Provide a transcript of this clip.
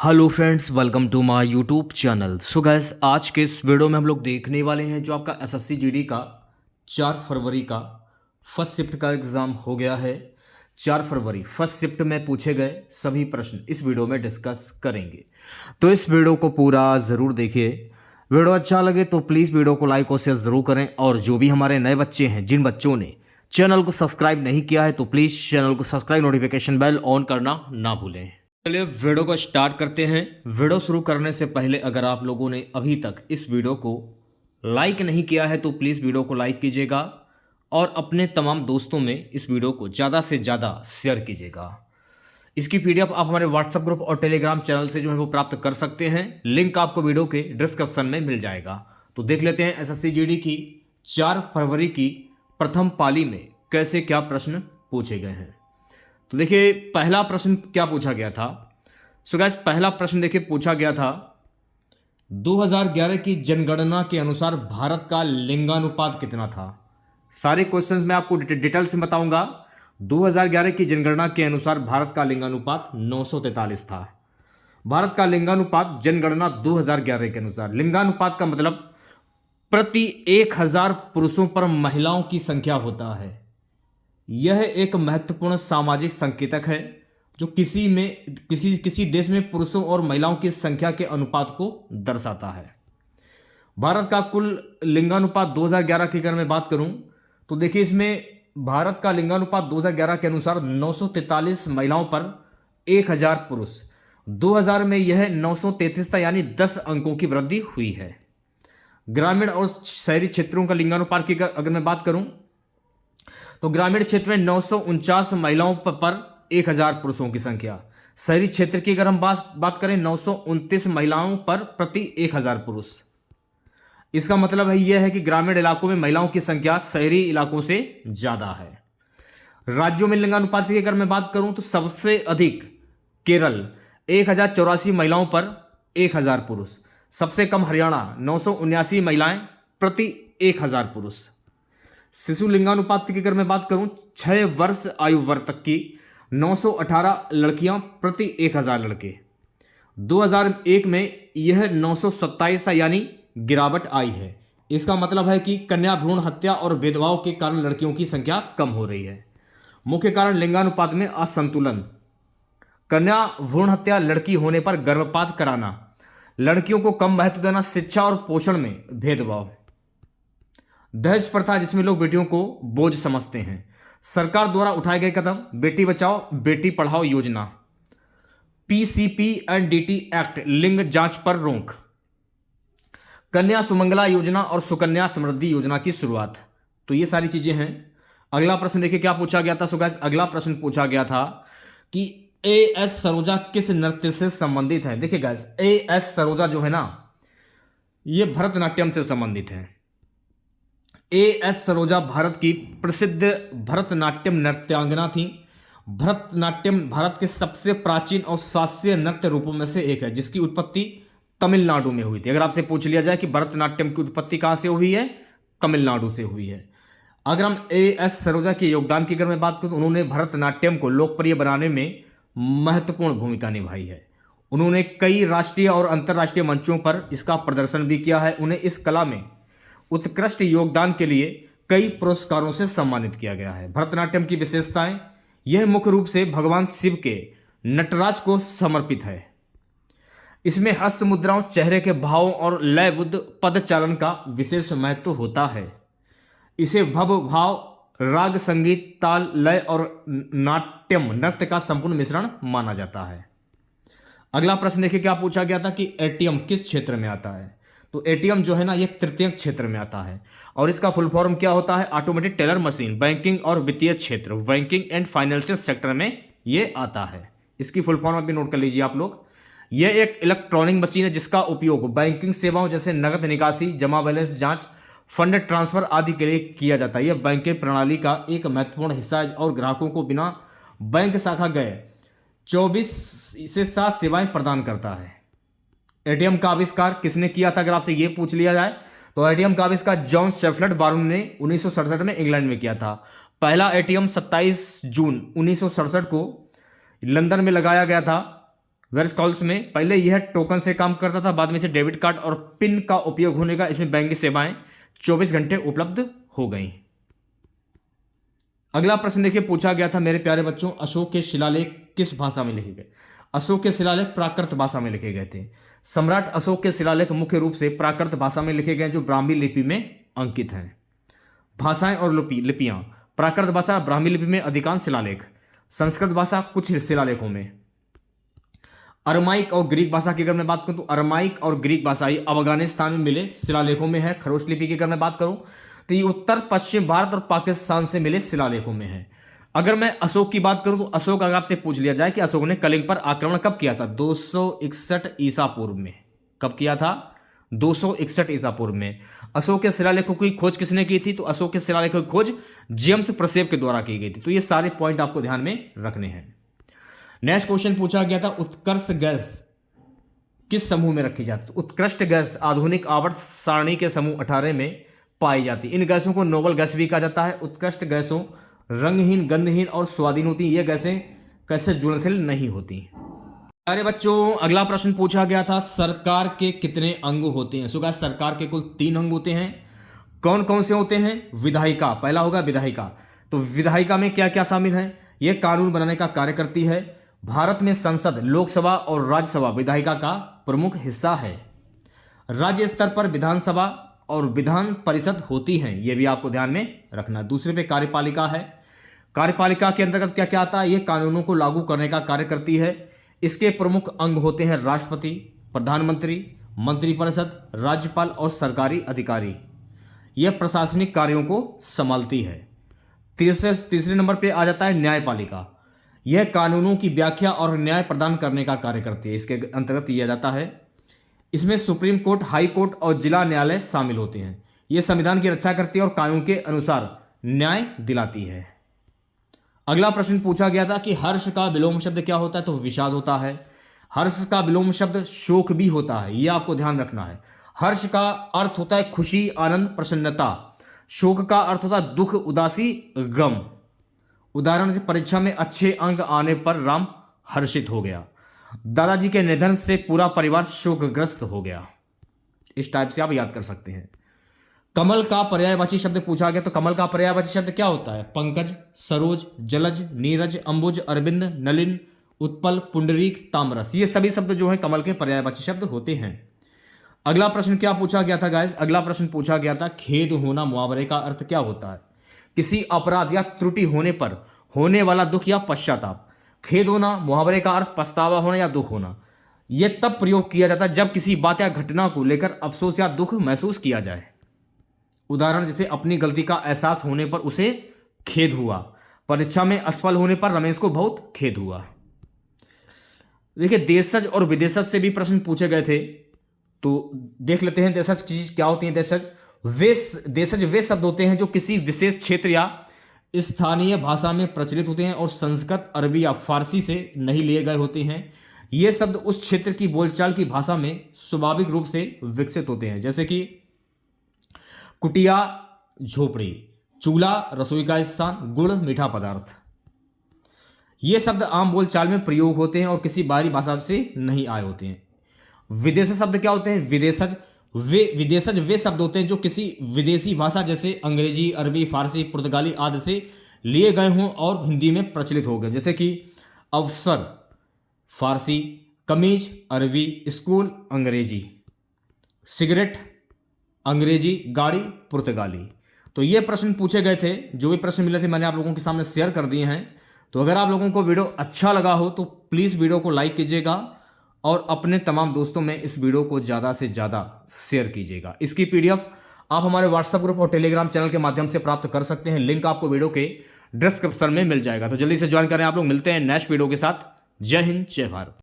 Hello friends, welcome to my YouTube channel. So guys, आज के इस वीडियो में हम लोग देखने वाले हैं जो आपका एसएससी जीडी का 4 फरवरी का फर्स्ट शिफ्ट का एग्ज़ाम हो गया है। 4 फरवरी फर्स्ट शिफ्ट में पूछे गए सभी प्रश्न इस वीडियो में डिस्कस करेंगे, तो इस वीडियो को पूरा ज़रूर देखिए। वीडियो अच्छा लगे तो प्लीज़ वीडियो को लाइक और शेयर ज़रूर करें, और जो भी हमारे नए बच्चे हैं, जिन बच्चों ने चैनल को सब्सक्राइब नहीं किया है, तो प्लीज़ चैनल को सब्सक्राइब, नोटिफिकेशन बेल ऑन करना ना भूलें। चलिए वीडियो को स्टार्ट करते हैं। वीडियो शुरू करने से पहले अगर आप लोगों ने अभी तक इस वीडियो को लाइक नहीं किया है तो प्लीज़ वीडियो को लाइक कीजिएगा और अपने तमाम दोस्तों में इस वीडियो को ज़्यादा से ज़्यादा शेयर कीजिएगा। इसकी पीडीएफ आप हमारे व्हाट्सएप ग्रुप और टेलीग्राम चैनल से जो है वो प्राप्त कर सकते हैं। लिंक आपको वीडियो के डिस्क्रिप्शन में मिल जाएगा। तो देख लेते हैं एसएससी जीडी की 4 फरवरी की प्रथम पाली में कैसे क्या प्रश्न पूछे गए हैं। तो देखिए, पहला प्रश्न क्या पूछा गया था। सो गाइस, पहला प्रश्न देखिए पूछा गया था 2011 की जनगणना के अनुसार भारत का लिंगानुपात कितना था। सारे क्वेश्चंस मैं आपको डिटेल से बताऊंगा। 2011 की जनगणना के अनुसार भारत का लिंगानुपात 943 था। भारत का लिंगानुपात जनगणना 2011 के अनुसार, लिंगानुपात का मतलब प्रति 1000 पुरुषों पर महिलाओं की संख्या होता है। यह एक महत्वपूर्ण सामाजिक संकेतक है जो किसी देश में पुरुषों और महिलाओं की संख्या के अनुपात को दर्शाता है। भारत का कुल लिंगानुपात 2011 की अगर मैं बात करूं तो देखिए, इसमें भारत का लिंगानुपात 2011 के अनुसार 943 महिलाओं पर 1000 पुरुष। 2000 में यह 933 था, यानी 10 अंकों की वृद्धि हुई है। ग्रामीण और शहरी क्षेत्रों का लिंगानुपात की अगर मैं बात करूं तो ग्रामीण क्षेत्र में 949 महिलाओं पर 1000 पुरुषों की संख्या। शहरी क्षेत्र की अगर हम बात करें 929 महिलाओं पर प्रति 1000 पुरुष। इसका मतलब है यह है कि ग्रामीण इलाकों में महिलाओं की संख्या शहरी इलाकों से ज़्यादा है। राज्यों में लिंगानुपात की अगर मैं बात करूं तो सबसे अधिक केरल 1084 महिलाओं पर 1000 पुरुष। सबसे कम हरियाणा 979 महिलाएं प्रति 1000 पुरुष। शिशु लिंगानुपात की अगर मैं बात करूं 6 वर्ष आयु वर्ग तक की 918 लड़कियां प्रति 1000 लड़के। 2001 में यह 927 था, यानी गिरावट आई है। इसका मतलब है कि कन्या भ्रूण हत्या और भेदभाव के कारण लड़कियों की संख्या कम हो रही है। मुख्य कारण लिंगानुपात में असंतुलन, कन्या भ्रूण हत्या, लड़की होने पर गर्भपात कराना, लड़कियों को कम महत्व देना, शिक्षा और पोषण में भेदभाव, दहेज प्रथा जिसमें लोग बेटियों को बोझ समझते हैं, सरकार द्वारा उठाए गए कदम, बेटी बचाओ बेटी पढ़ाओ योजना, PCPNDT एक्ट, लिंग जांच पर रोक, कन्या सुमंगला योजना और सुकन्या समृद्धि योजना की शुरुआत। तो ये सारी चीजें हैं। अगला प्रश्न देखिए क्या पूछा गया था। सो गाइस, अगला प्रश्न पूछा गया था कि AS सरोजा किस नृत्य से संबंधित है। देखिए गाइस, AS सरोजा जो है ना, ये भरतनाट्यम से संबंधित है। AS सरोजा भारत की प्रसिद्ध भरतनाट्यम नृत्यांगना थी। भरतनाट्यम भारत के सबसे प्राचीन और शास्त्रीय नृत्य रूपों में से एक है, जिसकी उत्पत्ति तमिलनाडु में हुई थी। अगर आपसे पूछ लिया जाए कि भरतनाट्यम की उत्पत्ति कहाँ से हुई है, तमिलनाडु से हुई है। अगर हम AS सरोजा के योगदान की अगर मैं बात करूं तो उन्होंने भरतनाट्यम को लोकप्रिय बनाने में महत्वपूर्ण भूमिका निभाई है। उन्होंने कई राष्ट्रीय और अंतर्राष्ट्रीय मंचों पर इसका प्रदर्शन भी किया है। उन्हें इस कला में उत्कृष्ट योगदान के लिए कई पुरस्कारों से सम्मानित किया गया है। भरतनाट्यम की विशेषताएं, यह मुख्य रूप से भगवान शिव के नटराज को समर्पित है। इसमें हस्त मुद्राओं, चेहरे के भावों और लयबुद्ध पद चालन का विशेष महत्व होता है। इसे भव, भाव, राग, संगीत, ताल, लय और नाट्यम नृत्य का संपूर्ण मिश्रण माना जाता है। अगला प्रश्न देखिए क्या पूछा गया था कि ATM किस क्षेत्र में आता है। तो ATM जो है ना, ये तृतीयक क्षेत्र में आता है और इसका फुल फॉर्म क्या होता है, ऑटोमेटिक टेलर मशीन। बैंकिंग और वित्तीय क्षेत्र, बैंकिंग एंड फाइनेंशियल सेक्टर में ये आता है। इसकी फुल फॉर्म अभी नोट कर लीजिए आप लोग। यह एक इलेक्ट्रॉनिक मशीन है जिसका उपयोग बैंकिंग सेवाओं जैसे नकद निकासी, जमा बैलेंस जांच, फंड ट्रांसफर आदि के लिए किया जाता है। यह बैंकिंग प्रणाली का एक महत्वपूर्ण हिस्सा है और ग्राहकों को बिना बैंक शाखा गए 24 से 7 सेवाएं प्रदान करता है। ATM का आविष्कार किसने किया था अगर आपसे ये पूछ लिया जाए तो ATM का आविष्कार जॉन शेफलड बारून ने 1967 में इंग्लैंड में किया था। पहला ATM 27 जून 1967 को लंदन में लगाया गया था। वेयर कॉल्स में पहले यह टोकन से काम करता था, बाद में इसे डेबिट कार्ड और पिन का उपयोग होने का इसमें बैंकिंग सेवाएं 24 घंटे उपलब्ध हो गई। अगला प्रश्न देखिए, पूछा गया था मेरे प्यारे बच्चों, अशोक के शिलालेख किस भाषा में लिखे गए? अशोक के शिलालेख प्राकृत भाषा में लिखे गए थे। सम्राट अशोक के शिलालेख मुख्य रूप से प्राकृत भाषा में लिखे गए जो ब्राह्मी लिपि में अंकित हैं। भाषाएं और लिपियां, प्राकृत भाषा ब्राह्मी लिपि में अधिकांश शिलालेख, संस्कृत भाषा कुछ शिलालेखों में। अरमाइक और ग्रीक भाषा की अगर मैं बात करूं तो अरमाइक और ग्रीक भाषा ही अफगानिस्तान में मिले शिलालेखों में है। खरोष्ट लिपि की अगर मैं बात करूं तो ये उत्तर पश्चिम भारत और पाकिस्तान से मिले शिलालेखों में है। अगर मैं अशोक की बात करूं तो अशोक, अगर आपसे पूछ लिया जाए कि अशोक ने कलिंग पर आक्रमण कब किया था, 261 ईसा पूर्व में। कब किया था? 261 ईसा पूर्व में। अशोक के शिलालेखों की खोज किसने की थी? तो अशोक के शिलालेखों की खोज जेम्स प्रेसेप के द्वारा की गई थी। तो ये सारे पॉइंट आपको ध्यान में रखने हैं। नेक्स्ट क्वेश्चन पूछा गया था, उत्कर्ष गैस किस समूह में रखी जाती है? उत्कृष्ट गैस आधुनिक आवर्त सारणी के समूह 18 में पाई जाती है। इन गैसों को नोबल गैस भी कहा जाता है। उत्कृष्ट गैसों रंगहीन, गंधहीन और स्वादहीन होती हैं। ये गैसें कैसे ज्वलनशील नहीं होती। अरे बच्चों, अगला प्रश्न पूछा गया था, सरकार के कितने अंग होते हैं? गाइस, सरकार के कुल 3 अंग होते हैं। कौन कौन से होते हैं? विधायिका, पहला होगा विधायिका। तो विधायिका में क्या क्या शामिल है? यह कानून बनाने का कार्य करती है। भारत में संसद, लोकसभा और राज्यसभा विधायिका का प्रमुख हिस्सा है। राज्य स्तर पर विधानसभा और विधान परिषद होती हैं, यह भी आपको ध्यान में रखना। दूसरे पे कार्यपालिका है। कार्यपालिका के अंतर्गत क्या क्या आता है? यह कानूनों को लागू करने का कार्य करती है। इसके प्रमुख अंग होते हैं राष्ट्रपति, प्रधानमंत्री, मंत्रिपरिषद, राज्यपाल और सरकारी अधिकारी। यह प्रशासनिक कार्यों को संभालती है। तीसरे नंबर पे आ जाता है न्यायपालिका। यह कानूनों की व्याख्या और न्याय प्रदान करने का कार्य करती है। इसके अंतर्गत किया जाता है। इसमें सुप्रीम कोर्ट, हाई कोर्ट और जिला न्यायालय शामिल होते हैं। यह संविधान की रक्षा करती है और कानून के अनुसार न्याय दिलाती है। अगला प्रश्न पूछा गया था कि हर्ष का विलोम शब्द क्या होता है? तो विषाद होता है। हर्ष का विलोम शब्द शोक भी होता है, यह आपको ध्यान रखना है। हर्ष का अर्थ होता है खुशी, आनंद, प्रसन्नता। शोक का अर्थ होता है दुख, उदासी, गम। उदाहरण, परीक्षा में अच्छे अंक आने पर राम हर्षित हो गया। दादाजी के निधन से पूरा परिवार शोकग्रस्त हो गया। इस टाइप से आप याद कर सकते हैं। कमल का पर्यायवाची शब्द पूछा गया, तो कमल का पर्यायवाची शब्द क्या होता है? पंकज, सरोज, जलज, नीरज, अंबुज, अरविंद, नलिन, उत्पल, पुंडरीक, तामरस। ये सभी शब्द जो है कमल के पर्यायवाची शब्द होते हैं। अगला प्रश्न क्या पूछा गया था गाइस? अगला प्रश्न पूछा गया था, खेद होना मुहावरे का अर्थ क्या होता है? किसी अपराध या त्रुटि होने पर होने वाला दुख या पश्चाताप। खेद होना मुहावरे का अर्थ पछतावा होना या दुख होना। यह तब प्रयोग किया जाता है जब किसी बात या घटना को लेकर अफसोस या दुख महसूस किया जाए। उदाहरण, जैसे अपनी गलती का एहसास होने पर उसे खेद हुआ। परीक्षा में असफल होने पर रमेश को बहुत खेद हुआ। देखिए, देशज और विदेशज से भी प्रश्न पूछे गए थे, तो देख लेते हैं देशज चीज क्या होती है। देशज वे शब्द होते हैं जो किसी विशेष क्षेत्र या स्थानीय भाषा में प्रचलित होते हैं और संस्कृत, अरबी या फारसी से नहीं लिए गए होते हैं। ये शब्द उस क्षेत्र की बोलचाल की भाषा में स्वाभाविक रूप से विकसित होते हैं, जैसे कि कुटिया झोपड़ी, चूल्हा रसोई का स्थान, गुड़ मीठा पदार्थ। ये शब्द आम बोलचाल में प्रयोग होते हैं और किसी बाहरी भाषा से नहीं आए होते हैं। विदेशी शब्द क्या होते हैं? विदेशज वे शब्द होते हैं जो किसी विदेशी भाषा जैसे अंग्रेजी, अरबी, फारसी, पुर्तगाली आदि से लिए गए हों और हिंदी में प्रचलित हो गए, जैसे कि अवसर फारसी, कमीज अरबी, स्कूल अंग्रेजी, सिगरेट अंग्रेजी, गाड़ी पुर्तगाली। तो ये प्रश्न पूछे गए थे, जो भी प्रश्न मिले थे मैंने आप लोगों के सामने शेयर कर दिए हैं। तो अगर आप लोगों को वीडियो अच्छा लगा हो तो प्लीज़ वीडियो को लाइक कीजिएगा और अपने तमाम दोस्तों में इस वीडियो को ज़्यादा से ज़्यादा शेयर कीजिएगा। इसकी पीडीएफ आप हमारे व्हाट्सएप ग्रुप और टेलीग्राम चैनल के माध्यम से प्राप्त कर सकते हैं। लिंक आपको वीडियो के डिस्क्रिप्शन में मिल जाएगा। तो जल्दी से ज्वाइन करें आप लोग। मिलते हैं नेक्स्ट वीडियो के साथ। जय हिंद, जय भारत।